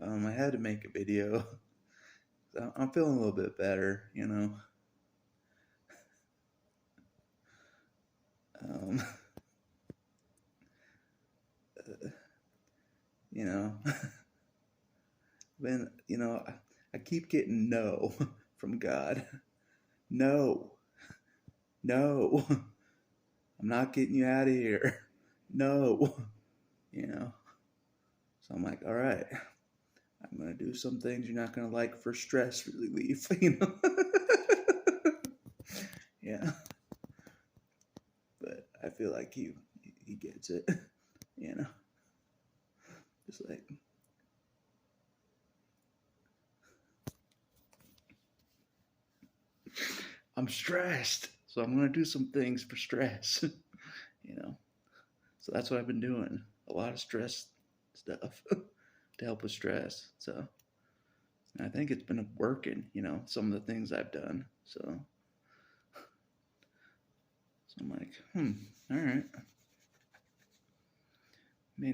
I had to make a video. I'm feeling a little bit better. Um, you know, when I keep getting no from God. No, no, I'm not getting you out of here. No, you know. So I'm like, all right, I'm gonna do some things you're not gonna like for stress relief. Yeah, but I feel like he gets it. You know, just like I'm stressed, so I'm gonna do some things for stress. you know, so that's what I've been doing. A lot of stress stuff to help with stress. So I think it's been working. Some of the things I've done. So I'm like, all right. May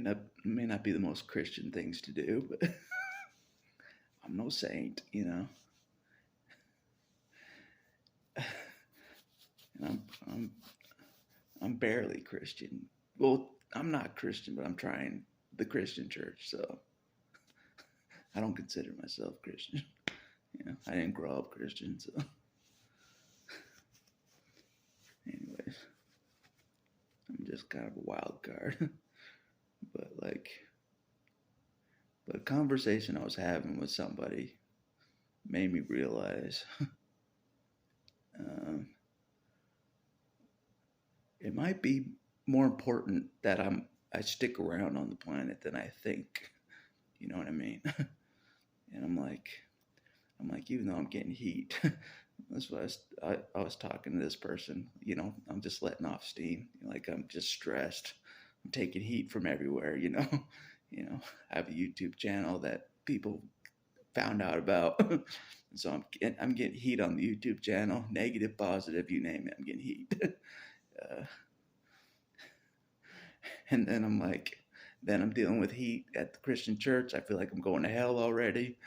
not be the most Christian things to do, but I'm no saint. And I'm barely Christian. Well, I'm not Christian, but I'm trying the Christian church, so I don't consider myself Christian. I didn't grow up Christian, so anyways, I'm just kind of a wild card. but but a conversation I was having with somebody made me realize um, it might be more important that I stick around on the planet than I think. You know what I mean? And I'm like, even though I'm getting heat, that's what I was talking to this person. I'm just letting off steam. Like I'm just stressed. I'm taking heat from everywhere. I have a YouTube channel that people found out about. So I'm getting heat on the YouTube channel, negative, positive, you name it. I'm getting heat. uh, and then I'm dealing with heat at the Christian church. I feel like I'm going to hell already.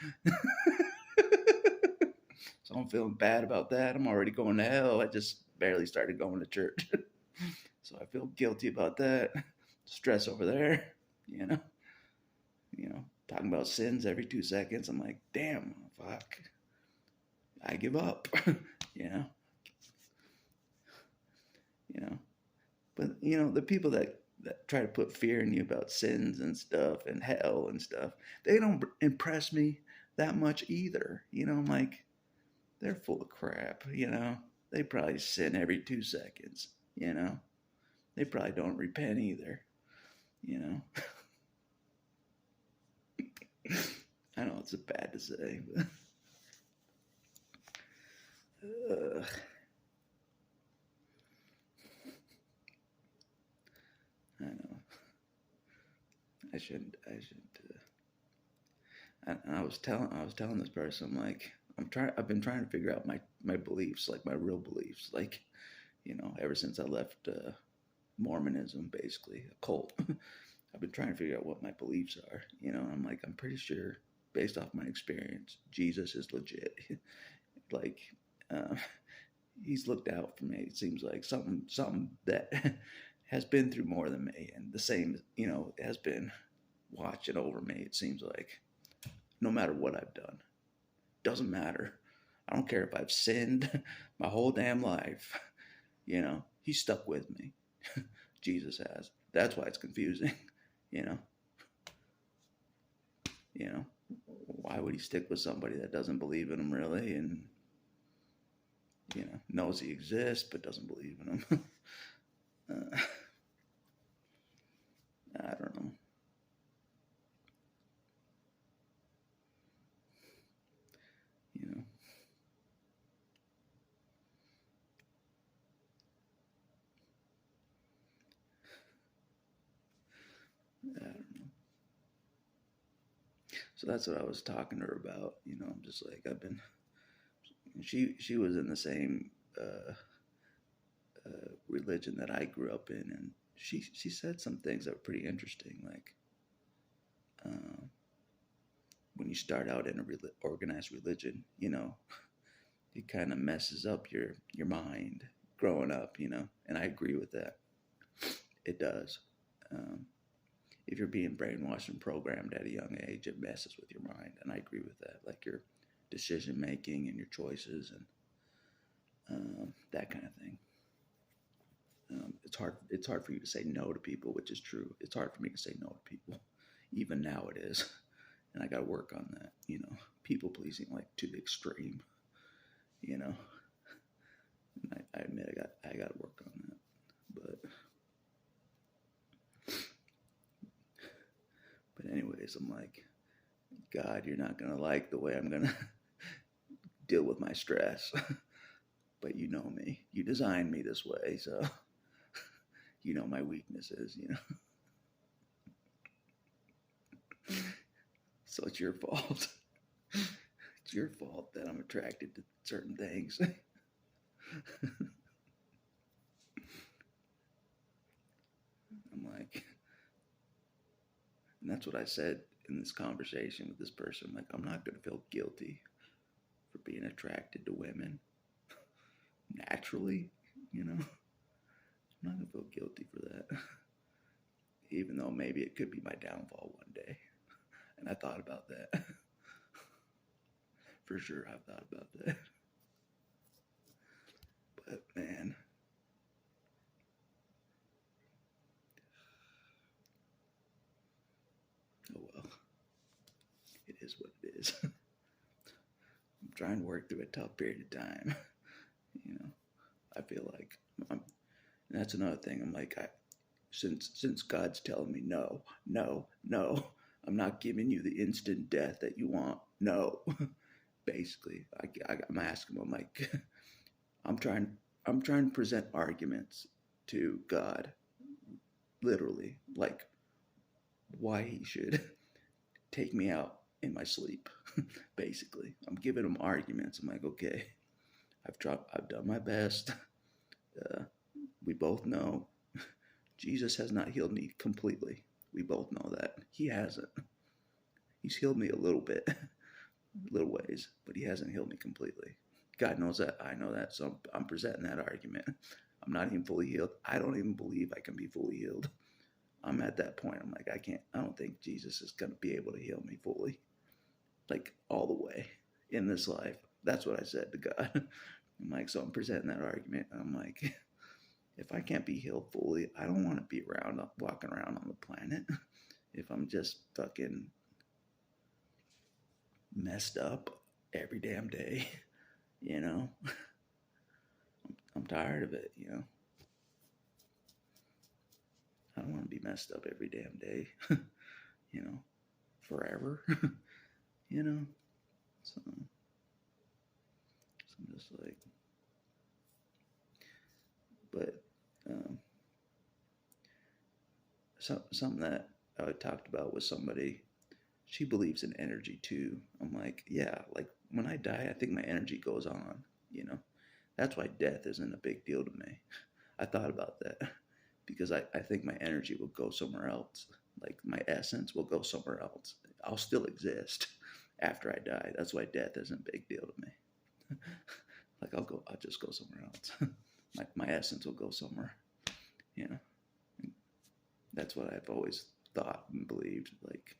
So I'm feeling bad about that. I'm already going to hell. I just barely started going to church. So I feel guilty about that. Stress over there, you know, talking about sins every 2 seconds. I'm like, damn, fuck. I give up. you know, you know. But the people that try to put fear in you about sins and stuff and hell and stuff, they don't impress me that much either. I'm like, they're full of crap. They probably sin every 2 seconds. They probably don't repent either. You know, I know it's bad to say, but I know I shouldn't. I shouldn't. I was telling this person, I'm like, I've been trying to figure out my beliefs, like my real beliefs, like ever since I left Mormonism, basically a cult. I've been trying to figure out what my beliefs are. I'm like, I'm pretty sure, based off my experience, Jesus is legit. like, uh, he's looked out for me. It seems like something that has been through more than me, and the same, has been watching over me. It seems like no matter what I've done, doesn't matter. I don't care if I've sinned my whole damn life. He's stuck with me. Jesus has. That's why it's confusing. You know, you know, why would he stick with somebody that doesn't believe in him really, and knows he exists but doesn't believe in him? uh, I don't know. You know, I don't know. So that's what I was talking to her about. I'm just like, I've been. She was in the same religion that I grew up in, and she said some things that were pretty interesting, like uh, when you start out in a organized religion, it kind of messes up your mind growing up, and I agree with that. It does. Um, if you're being brainwashed and programmed at a young age, it messes with your mind, and I agree with that. Like your decision making and your choices and that kind of thing. It's hard. It's hard for you to say no to people, which is true. It's hard for me to say no to people. Even now, it is, and I got to work on that. People pleasing like to the extreme. And I admit I got to work on that. But anyways, I'm like, God, you're not gonna like the way I'm gonna deal with my stress. But you know me. You designed me this way, so you know my weaknesses. So it's your fault. It's your fault that I'm attracted to certain things. I'm like, and that's what I said in this conversation with this person. Like, I'm not gonna feel guilty for being attracted to women naturally. I'm not gonna feel guilty for that. Even though maybe it could be my downfall one day. And I thought about that. For sure, I've thought about that. But man, oh well, it is what it is. I'm trying to work through a tough period of time. I feel like and that's another thing. I'm like, since God's telling me no, no, no, I'm not giving you the instant death that you want. No, basically, I'm asking him. I'm like, I'm trying to present arguments to God, literally, like why he should take me out in my sleep. Basically, I'm giving him arguments. I'm like, okay, I've done my best. We both know Jesus has not healed me completely. We both know that. He hasn't. He's healed me a little bit, little ways, but he hasn't healed me completely. God knows that. I know that. So I'm presenting that argument. I'm not even fully healed. I don't even believe I can be fully healed. I'm at that point. I'm like, I don't think Jesus is going to be able to heal me fully, like all the way in this life. That's what I said to God. I'm like, so I'm presenting that argument. I'm like, if I can't be healed fully, I don't want to be walking around on the planet. If I'm just fucking messed up every damn day, I'm tired of it, I don't want to be messed up every damn day, forever, So I'm just like, but something that I talked about with somebody, she believes in energy too. I'm like, yeah, like when I die, I think my energy goes on, That's why death isn't a big deal to me. I thought about that because I think my energy will go somewhere else. Like my essence will go somewhere else. I'll still exist after I die. That's why death isn't a big deal to me. Like I'll just go somewhere else. my essence will go somewhere. That's what I've always thought and believed. Like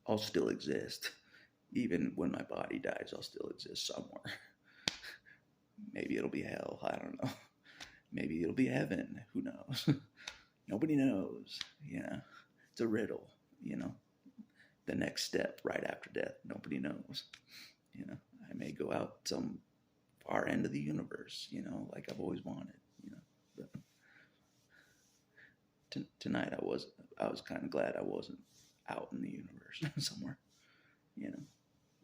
I'll still exist. Even when my body dies, I'll still exist somewhere. Maybe it'll be hell. I don't know. Maybe it'll be heaven. Who knows? Nobody knows. It's a riddle. The next step right after death. Nobody knows. I may go out some far end of the universe. Like I've always wanted. But tonight I was kind of glad I wasn't out in the universe somewhere.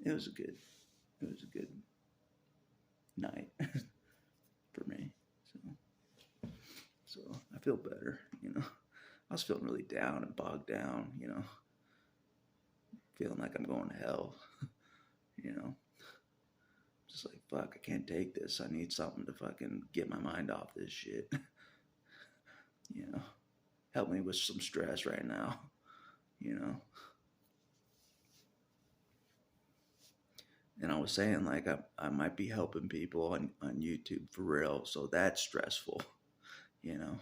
It was a good night for me. So I feel better. I was feeling really down and bogged down. Feeling like I'm going to hell. Just like, fuck, I can't take this. I need something to fucking get my mind off this shit. Help me with some stress right now. And I was saying like I might be helping people on YouTube for real, so that's stressful, you know.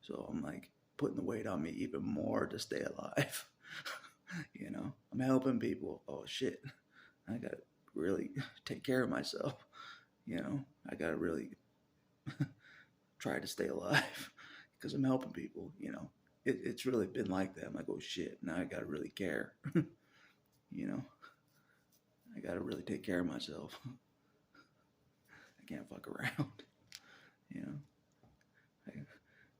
So I'm like putting the weight on me even more to stay alive. You know, I'm helping people. Oh shit, I gotta really take care of myself. You know, I gotta really try to stay alive because I'm helping people. You know, it's really been like that. I'm like, oh shit, now I gotta really care. You know, I gotta really take care of myself. I can't fuck around. You know, I,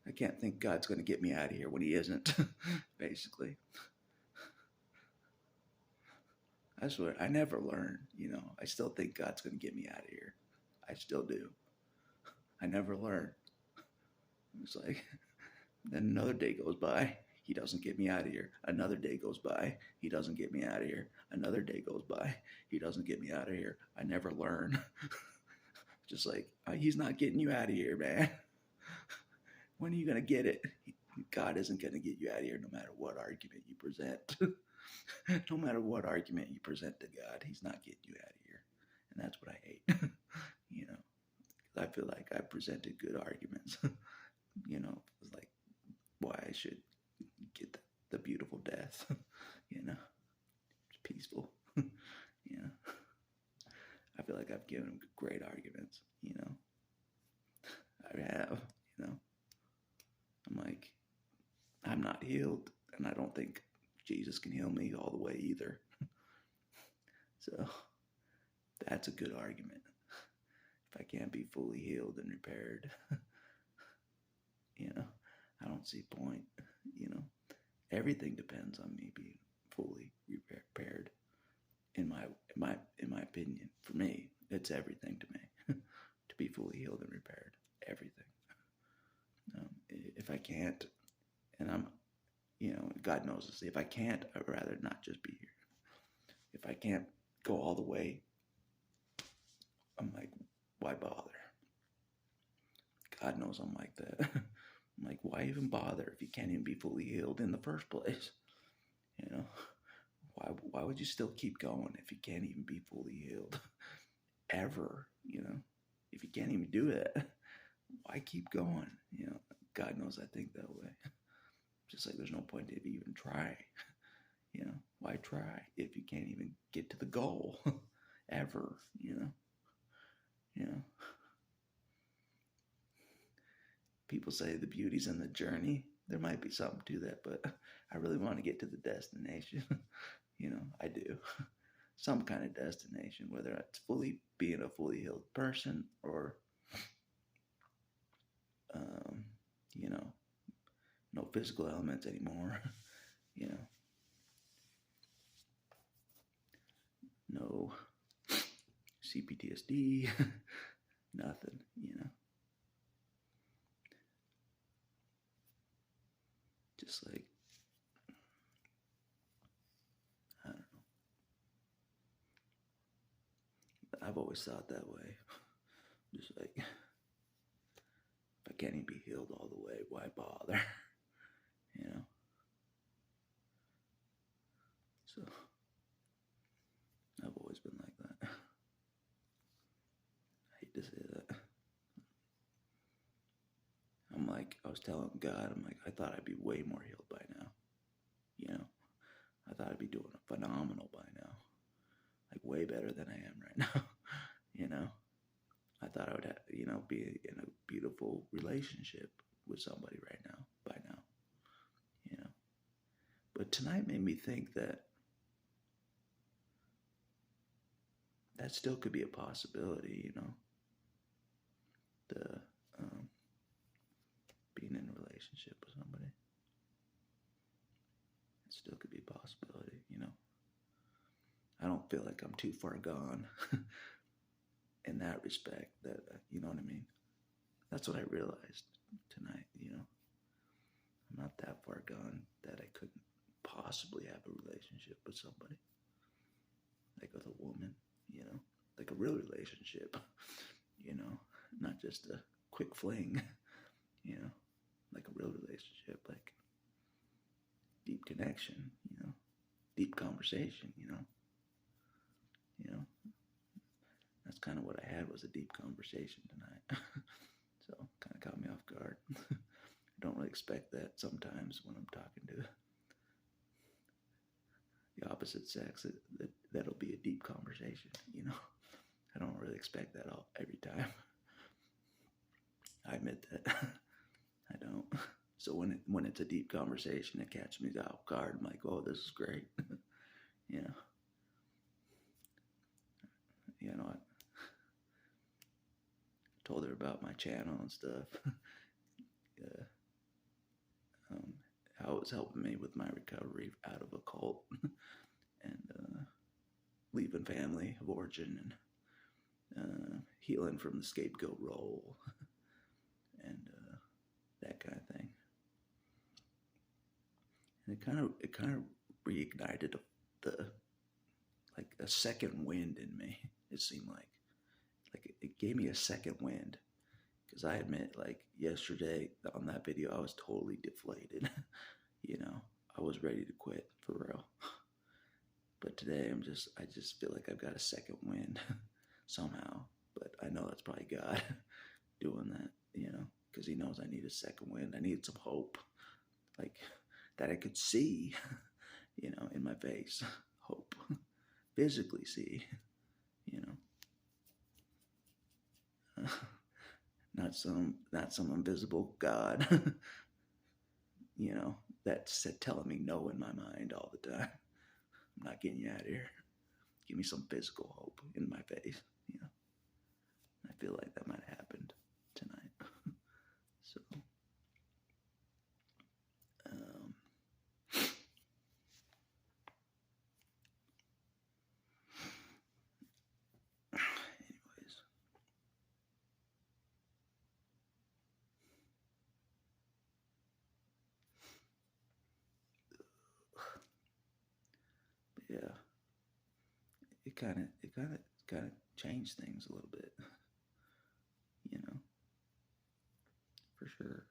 I can't think God's gonna get me out of here when He isn't. Basically, I swear, I never learn. You know, I still think God's gonna get me out of here. I still do. I never learn. It's like, then another day goes by. He doesn't get me out of here. Another day goes by. He doesn't get me out of here. Another day goes by. He doesn't get me out of here. I never learn. Just like, he's not getting you out of here, man. When are you going to get it? God isn't going to get you out of here no matter what argument you present. No matter what argument you present to God, He's not getting you out of here. And that's what I hate. You know, I feel like I presented good arguments. You know, like why I should get the beautiful death. You know, it's peaceful. You know, I feel like I've given him great arguments. You know, I have. You know, I'm like, I'm not healed, and I don't think Jesus can heal me all the way either. So that's a good argument. If I can't be fully healed and repaired, you know, I don't see point. You know, everything depends on me being fully repaired. In my opinion, for me, it's everything to me to be fully healed and repaired. Everything. If I can't, and I'm, you know, God knows this. If I can't, I'd rather not just be here. If I can't go all the way, I'm like, why bother? God knows I'm like that. I'm like, why even bother if you can't even be fully healed in the first place? You know, why would you still keep going if you can't even be fully healed? Ever, you know, if you can't even do it, why keep going? You know, God knows I think that way. Just like there's no point to even try. You know, why try if you can't even get to the goal ever? You know. People say the beauty's in the journey. There might be something to that, but I really want to get to the destination. You know, I do. Some kind of destination, whether it's fully being a fully healed person or, you know, no physical elements anymore. You know, no CPTSD, nothing, you know. Just like, I don't know. I've always thought that way. Just like, if I can't even be healed all the way, why bother? You know? So, I've always been like that. I hate to say that. I'm like, I was telling God, I'm like, I thought I'd be way more healed by now. You know? I thought I'd be doing phenomenal by now. Like, way better than I am right now. You know? I thought I would, have, you know, be in a beautiful relationship with somebody right now, by now. You know? But tonight made me think that still could be a possibility, you know? The being in a relationship with somebody. It still could be a possibility, you know? I don't feel like I'm too far gone in that respect, that, you know what I mean? That's what I realized tonight, you know? I'm not that far gone that I couldn't possibly have a relationship with somebody. Like with a woman, you know? Like a real relationship, you know? Not just a quick fling, you know? Like a real relationship, like deep connection, you know? Deep conversation, you know? That's kind of what I had, was a deep conversation tonight. So kind of caught me off guard. I don't really expect that sometimes when I'm talking to the opposite sex. That'll be a deep conversation, you know. I don't really expect that every time. I admit that. I don't. So when it's a deep conversation, it catches me off guard. I'm like, oh, this is great. You know. You know, I told her about my channel and stuff. Yeah. How it was helping me with my recovery out of a cult and leaving family of origin and healing from the scapegoat role and that kind of thing. And it kind of reignited the like a second wind in me. It seemed like it gave me a second wind, because I admit, like yesterday on that video, I was totally deflated. You know, I was ready to quit for real. But today I just feel like I've got a second wind somehow. But I know that's probably God doing that, you know, because he knows I need a second wind. I need some hope, like that I could see, you know, in my face. Hope, physically see, you know. Not some invisible God, you know, that's telling me no in my mind all the time. I'm not getting you out of here. Give me some physical hope in my face, you know. I feel like that might have happened tonight. So, anyways, yeah, it kind of changed things a little bit, you know, for sure.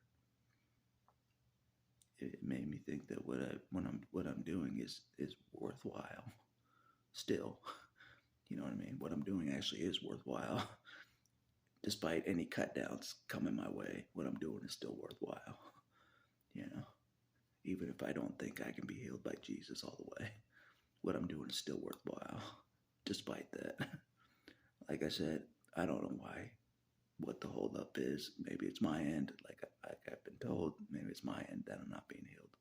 It made me think that what I'm doing is worthwhile still. You know what I mean? What I'm doing actually is worthwhile. Despite any cut downs coming my way, what I'm doing is still worthwhile. You know, even if I don't think I can be healed by Jesus all the way, what I'm doing is still worthwhile. Despite that, like I said, I don't know what the holdup is. Maybe it's my end, like I've been told. Maybe it's my end that I'm not being healed.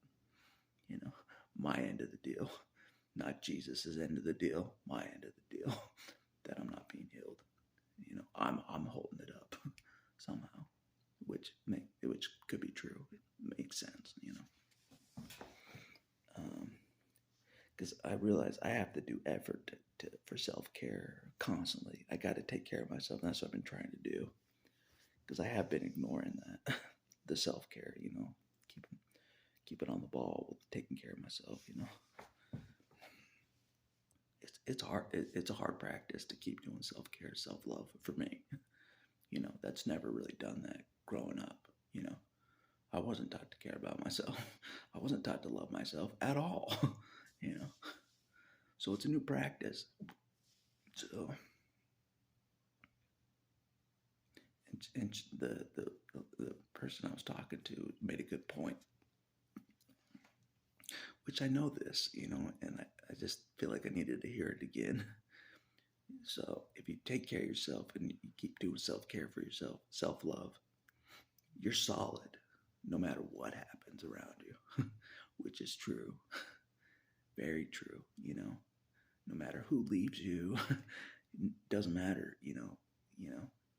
You know, my end of the deal, not Jesus's end of the deal. My end of the deal that I'm not being healed. You know, I'm holding it up somehow, which could be true. It makes sense, you know. Because I realize I have to do effort for self-care constantly. I got to take care of myself. And that's what I've been trying to do. Because I have been ignoring that, the self-care, you know, keeping on the ball with taking care of myself, you know. It's hard. It's a hard practice to keep doing self-care, self-love for me. You know, that's never really done that growing up, you know. I wasn't taught to care about myself. I wasn't taught to love myself at all, you know. So it's a new practice. So, and the person I was talking to made a good point, which I know this, you know, and I just feel like I needed to hear it again. So if you take care of yourself and you keep doing self-care for yourself, self-love, you're solid no matter what happens around you, which is true. Very true, you know. No matter who leaves you, doesn't matter, you know,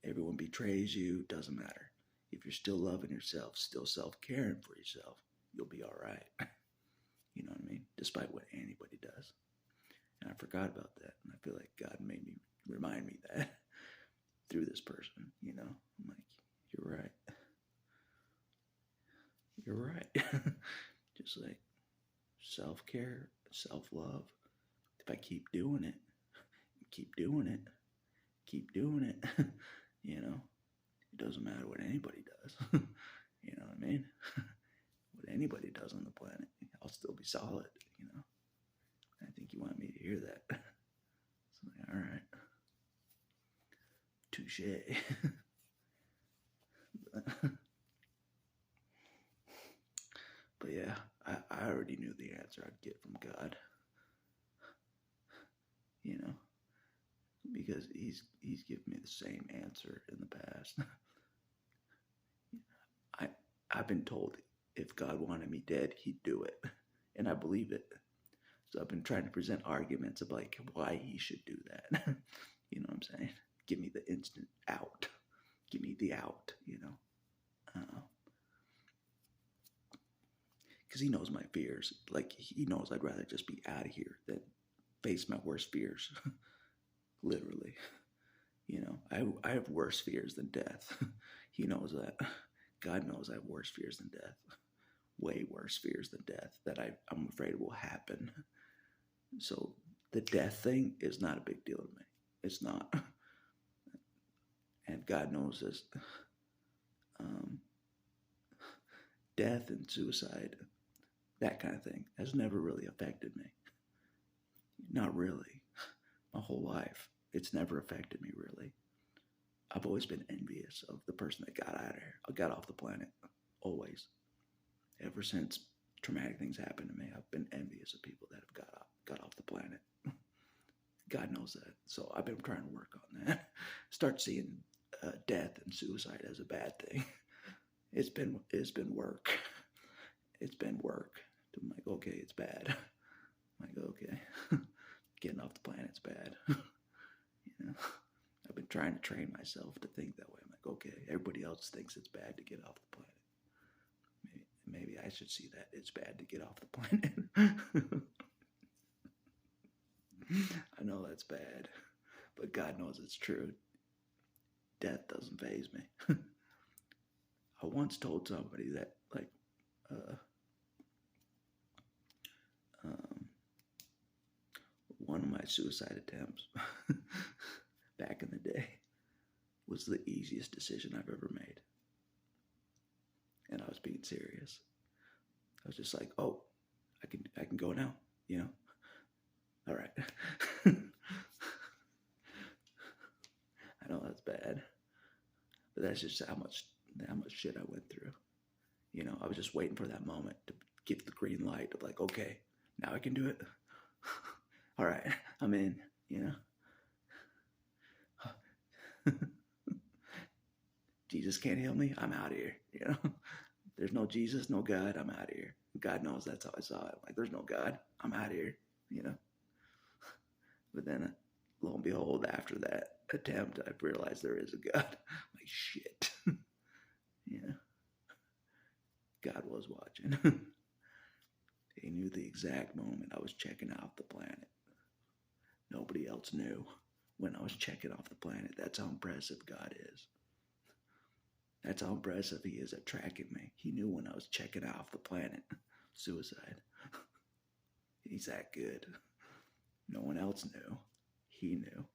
everyone betrays you, doesn't matter. If you're still loving yourself, still self-caring for yourself, you'll be all right. You know what I mean? Despite what anybody does. And I forgot about that. And I feel like God made me remind me that through this person, you know. I'm like, you're right. You're right. Just like self-care, self-love. If I keep doing it, keep doing it, you know, it doesn't matter what anybody does. You know what I mean? What anybody does on the planet, I'll still be solid, you know. I think you want me to hear that. So, all right. touche. But yeah, I already knew the answer I'd get from God, you know, because he's given me the same answer in the past. I I've been told if God wanted me dead, he'd do it, and I believe it. So I've been trying to present arguments of like why he should do that. You know what I'm saying? Give me the instant out. Give me the out. You know, because he knows my fears. Like he knows I'd rather just be out of here than face my worst fears. Literally, you know, I have worse fears than death. He knows that. God knows I have worse fears than death. Way worse fears than death that I'm afraid will happen. So the death thing is not a big deal to me. It's not. And God knows this. Um, Death and suicide, that kind of thing, has never really affected me. Not really. My whole life, it's never affected me really. I've always been envious of the person that got out of here, got off the planet. Always. Ever since traumatic things happened to me, I've been envious of people that have got off the planet. God knows that. So I've been trying to work on that. Start seeing death and suicide as a bad thing. It's been work. It's been work. I'm like, okay, it's bad. I'm like, okay, getting off the planet's bad. You know, I've been trying to train myself to think that way. I'm like, okay, everybody else thinks it's bad to get off the planet. Maybe I should see that it's bad to get off the planet. I know that's bad, but God knows it's true. Death doesn't faze me. I once told somebody that, like, um, one of my suicide attempts back in the day was the easiest decision I've ever made. And I was being serious. I was just like, oh, I can go now, you know? All right. I know that's bad, but that's just how much shit I went through. You know, I was just waiting for that moment to get the green light of like, okay, now I can do it. All right, I'm in, you know. Jesus can't heal me. I'm out of here, you know. There's no Jesus, no God. I'm out of here. God knows that's how I saw it. Like, there's no God. I'm out of here, you know. But then, lo and behold, after that attempt, I realized there is a God. I'm like, shit. Yeah. God was watching. He knew the exact moment I was checking off the planet. Nobody else knew when I was checking off the planet. That's how impressive God is. That's how impressive he is at tracking me. He knew when I was checking off the planet. Suicide. He's that good. No one else knew. He knew.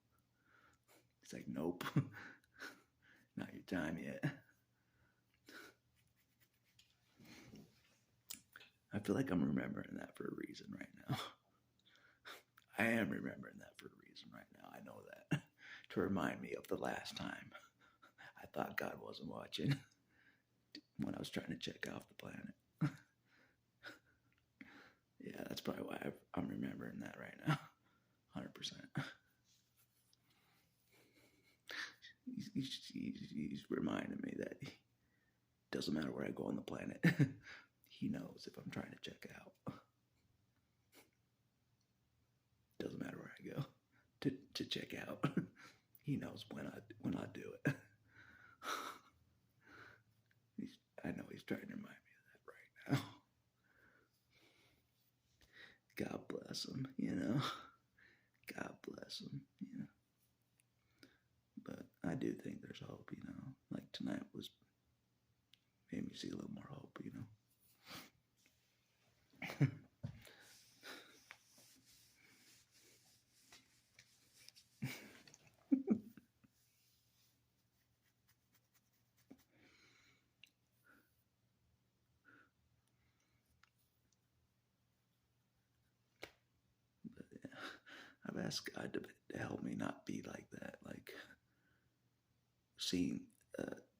He's like, nope. Not your time yet. I feel like I'm remembering that for a reason right now. I am remembering that for a reason right now. I know that. To remind me of the last time I thought God wasn't watching when I was trying to check off the planet. Yeah, that's probably why I'm remembering that right now. 100%. He's reminding me that it doesn't matter where I go on the planet. He knows if I'm trying to check out. Doesn't matter where I go to check out. He knows when I do it. I know he's trying to remind me of that right now. God bless him, you know. God bless him, you know. But I do think there's hope, you know. Like tonight made me see a little more hope, you know. But yeah, I've asked God to help me not be like that. Like, seeing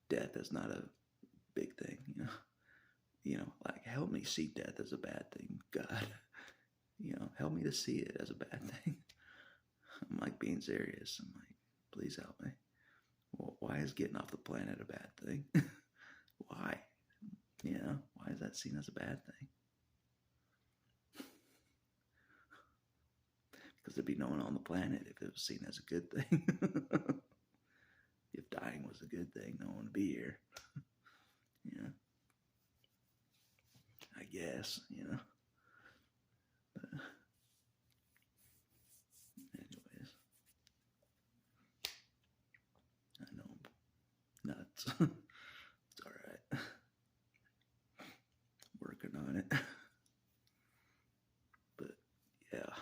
death as not a big thing, like help me see death as a bad thing, God. Help me to see it as a bad thing. I'm like being serious. I'm like, please help me. Well, why is getting off the planet a bad thing? Why? Why is that seen as a bad thing? Because there'd be no one on the planet if it was seen as a good thing. If dying was a good thing, no one would be here. I guess, But anyways, I know I'm nuts. It's alright. Working on it. But yeah.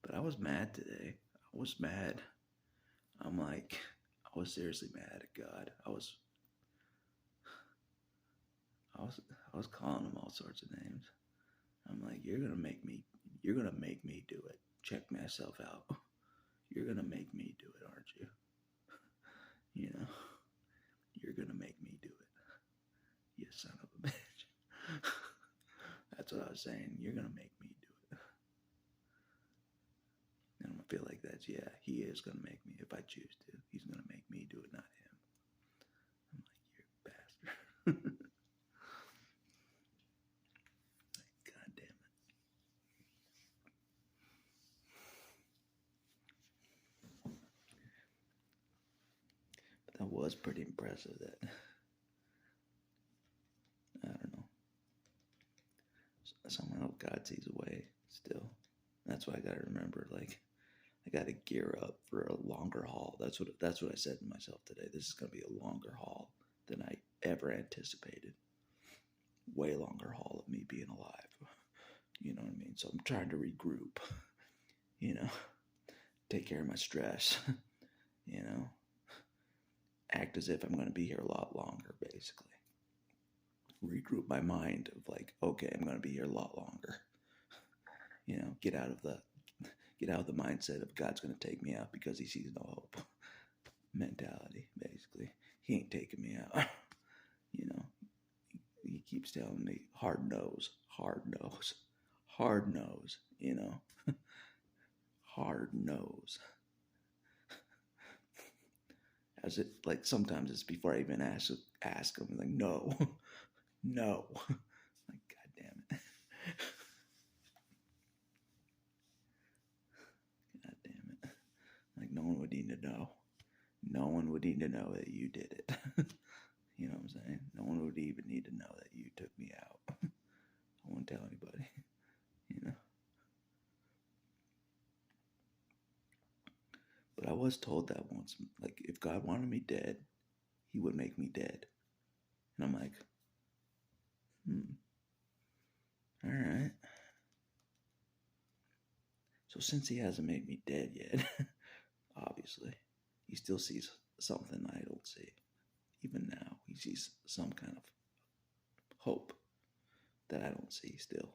But I was mad today. I was mad. I'm like, I was seriously mad at God. I was calling him all sorts of names. I'm like, you're gonna make me do it. Check myself out. You're gonna make me do it, aren't you? You're gonna make me do it. You son of a bitch. That's what I was saying. You're gonna make me do it. And I feel like he is gonna make me if I choose to. He's gonna make me do it, not him. I'm like, you're a bastard. God damn it. But that was pretty impressive that, I don't know, somehow God sees a way still. That's why I gotta remember, like, I gotta gear up for a longer haul. That's what I said to myself today. This is gonna be a longer haul than I ever anticipated. Way longer haul of me being alive. You know what I mean? So I'm trying to regroup, take care of my stress, act as if I'm going to be here a lot longer, basically. Regroup my mind of like, okay, I'm going to be here a lot longer. Get out of the mindset of God's going to take me out because he sees no hope mentality, basically. He ain't taking me out. He keeps telling me hard nose, hard nose, hard nose, hard nose. As it, like, sometimes it's before I even ask him, like, no, no. Like, God damn it. God damn it. Like, no one would need to know. No one would need to know that you did it. You know what I'm saying? No one would even need to know that you took me out. I won't tell anybody, But I was told that once, like, if God wanted me dead, he would make me dead. And I'm like, all right. So since he hasn't made me dead yet, obviously, he still sees something I don't see. Even now, he sees some kind of hope that I don't see still,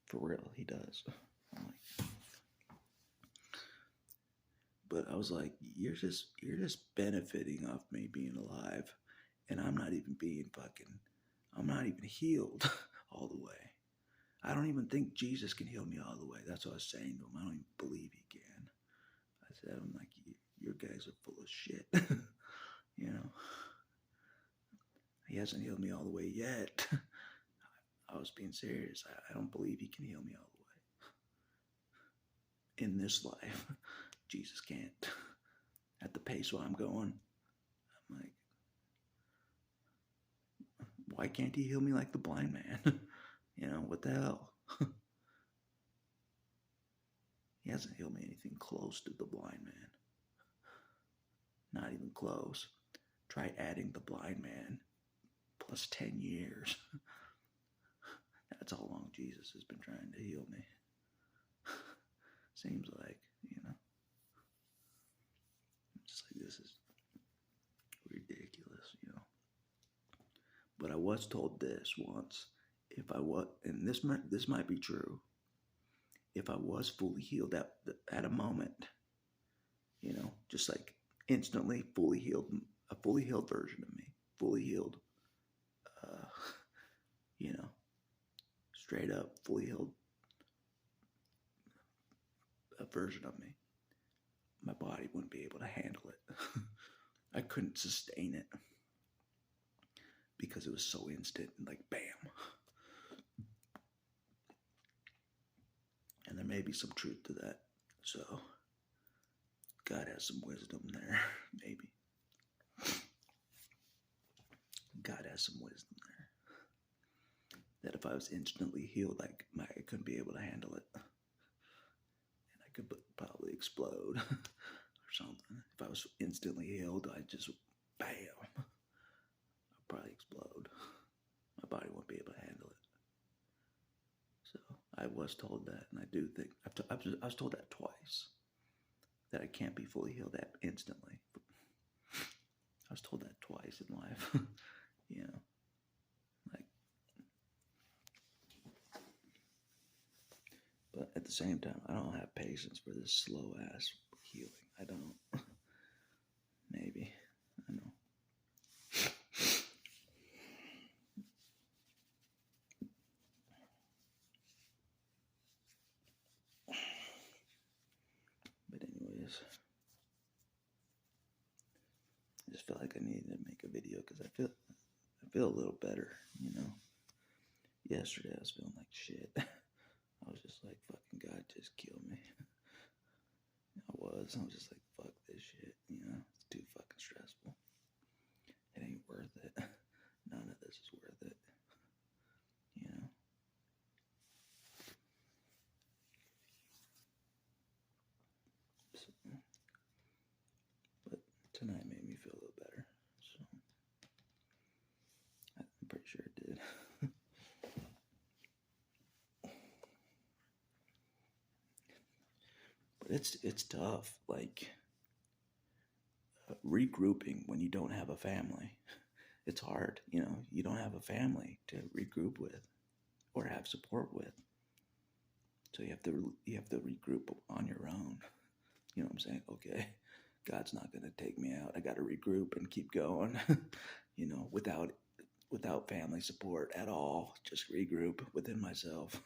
For real, he does. I'm like, but I was like, you're just benefiting off me being alive, and I'm not even healed all the way. I don't even think Jesus can heal me all the way. That's what I was saying to him. I don't even believe he can. I said, I'm like, your guys are full of shit. He hasn't healed me all the way yet. I was being serious. I don't believe he can heal me all the way. In this life, Jesus can't. At the pace where I'm going, I'm like, why can't he heal me like the blind man? What the hell? He hasn't healed me anything close to the blind man. Not even close. Try adding the blind man plus 10 years. That's how long Jesus has been trying to heal me. Seems like, It's like, this is ridiculous, But I was told this once. If I was, and this might be true, if I was fully healed at a moment, just like instantly fully healed, a fully healed version of me, fully healed, uh, you know, straight up fully healed version of me. My body wouldn't be able to handle it. I couldn't sustain it because it was so instant and like bam. And there may be some truth to that. So God has some wisdom there, maybe. God has some wisdom there. That if I was instantly healed, like I couldn't be able to handle it. And I could probably explode or something. If I was instantly healed, I'd just bam. I'd probably explode. My body won't be able to handle it. So I was told that, and I do think I was told that twice, that I can't be fully healed that instantly. I was told that twice in life, like. But at the same time, I don't have patience for this slow ass healing. I don't. Maybe I know. But anyways, I just felt like I needed to make a video because I feel a little better. Yesterday I was feeling like shit. I was just like, fucking God, just kill me. I was just like, fuck this shit. It's too fucking stressful. It ain't worth it. None of this is worth it. So, but tonight made me feel a little better. So I'm pretty sure it did. But it's tough, like regrouping when you don't have a family. It's hard, you don't have a family to regroup with or have support with. So you have to regroup on your own. You know what I'm saying? Okay, God's not going to take me out. I got to regroup and keep going. Without family support at all. Just regroup within myself.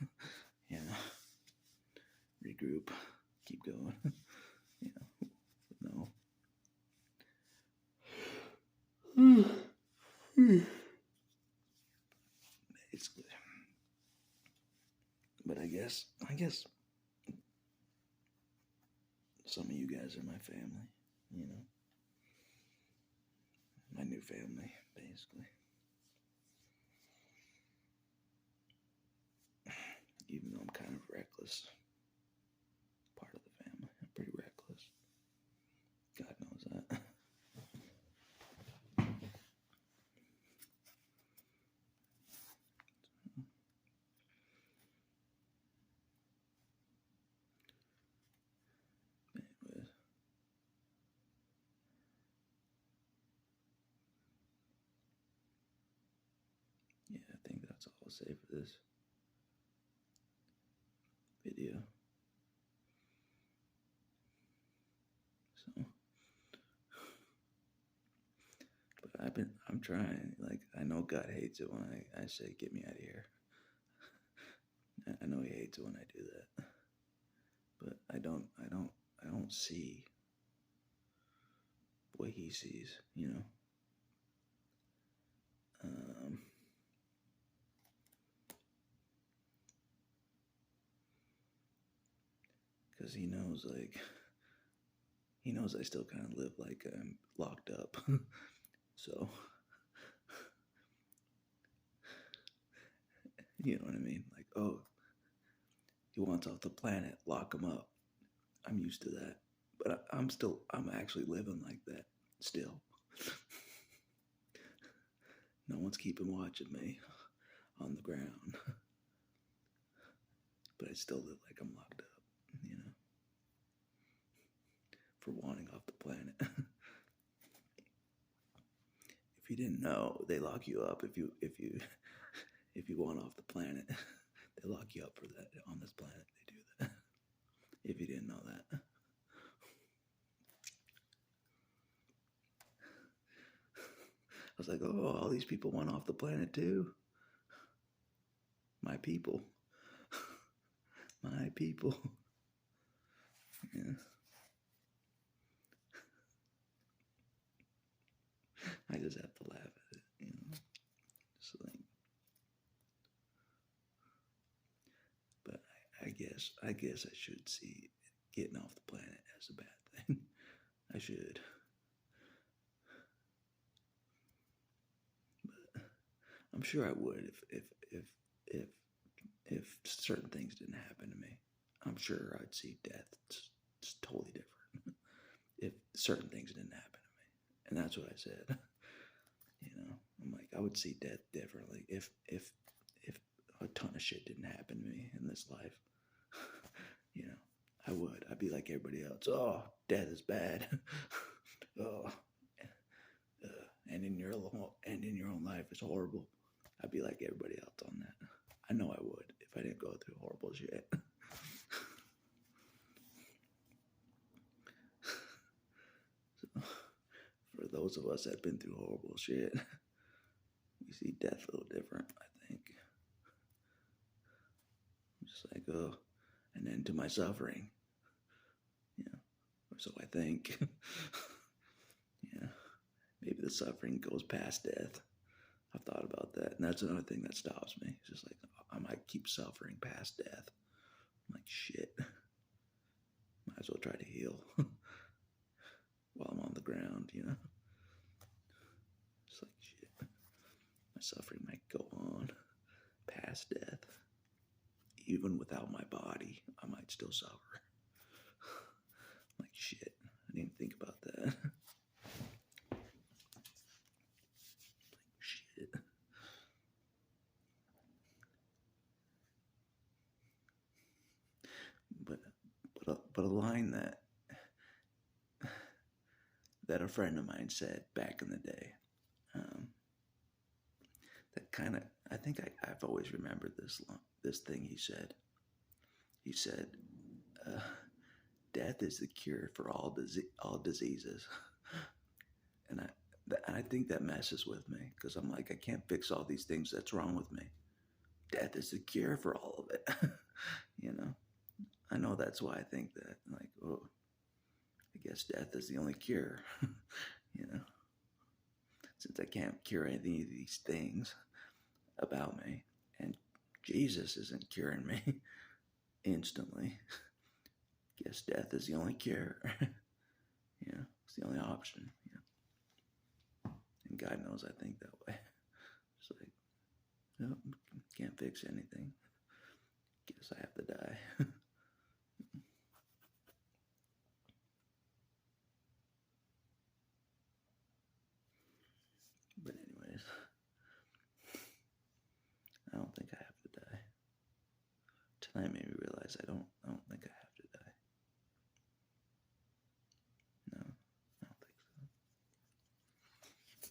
Regroup, keep going. No. Basically. But I guess some of you guys are my family, my new family, basically. Even though I'm kind of reckless, part of the family. I'm pretty reckless. God knows that. Anyways. Yeah, I think that's all I'll say for this video. So, but I'm trying. Like, I know God hates it when I say, get me out of here. I know he hates it when I do that. But I don't see what he sees, because he knows I still kind of live like I'm locked up. So, you know what I mean? Like, oh, he wants off the planet, lock him up. I'm used to that. But I'm actually living like that still. No one's keeping watch of me on the ground. But I still live like I'm locked up, for wanting off the planet. If you didn't know, they lock you up if you want off the planet. They lock you up for that on this planet. They do that. If you didn't know that. was like, oh, all these people went off the planet too. My people. My people. Yeah. I just have to laugh at it. Just like, but I guess I should see getting off the planet as a bad thing. I should. But I'm sure I would if if certain things didn't happen to me. I'm sure I'd see death. It's totally different if certain things didn't happen to me. And that's what I said. I'm like, I would see death differently if a ton of shit didn't happen to me in this life. you know, I would. I'd be like everybody else. Oh, death is bad. oh, and in your own life is horrible. I'd be like everybody else on that. I know I would if I didn't go through horrible shit. So, for those of us that have been through horrible shit, we see death a little different, I think. Just like, oh, an end to my suffering. Or so I think. Yeah. Maybe the suffering goes past death. I've thought about that. And that's another thing that stops me. It's just like, I might keep suffering past death. I'm like, shit. Might as well try to heal while I'm on the ground, It's like, shit. My suffering might go on past death. Even without my body, I might still suffer. Like, shit. I didn't think about that. Like, shit. But a line that a friend of mine said back in the day, that kind of, I think I've always remembered this thing he said. He said, "Death is the cure for all diseases," and I think that messes with me because I'm like, I can't fix all these things that's wrong with me. Death is the cure for all of it. I know that's why I think that. Like, oh, I guess death is the only cure. Since I can't cure any of these things about me, and Jesus isn't curing me instantly. Guess death is the only cure. It's the only option. And God knows I think that way. It's like, nope, can't fix anything. Guess I have to die. But anyways, I don't think I have to die. Tonight made me realize I don't think I have to die. No, I don't think so.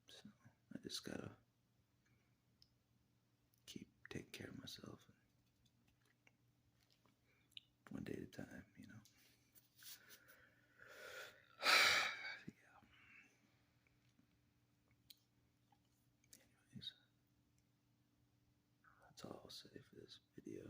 So I just gotta keep taking care of myself one day at a time, Yeah. Anyways, that's all I'll say for this video.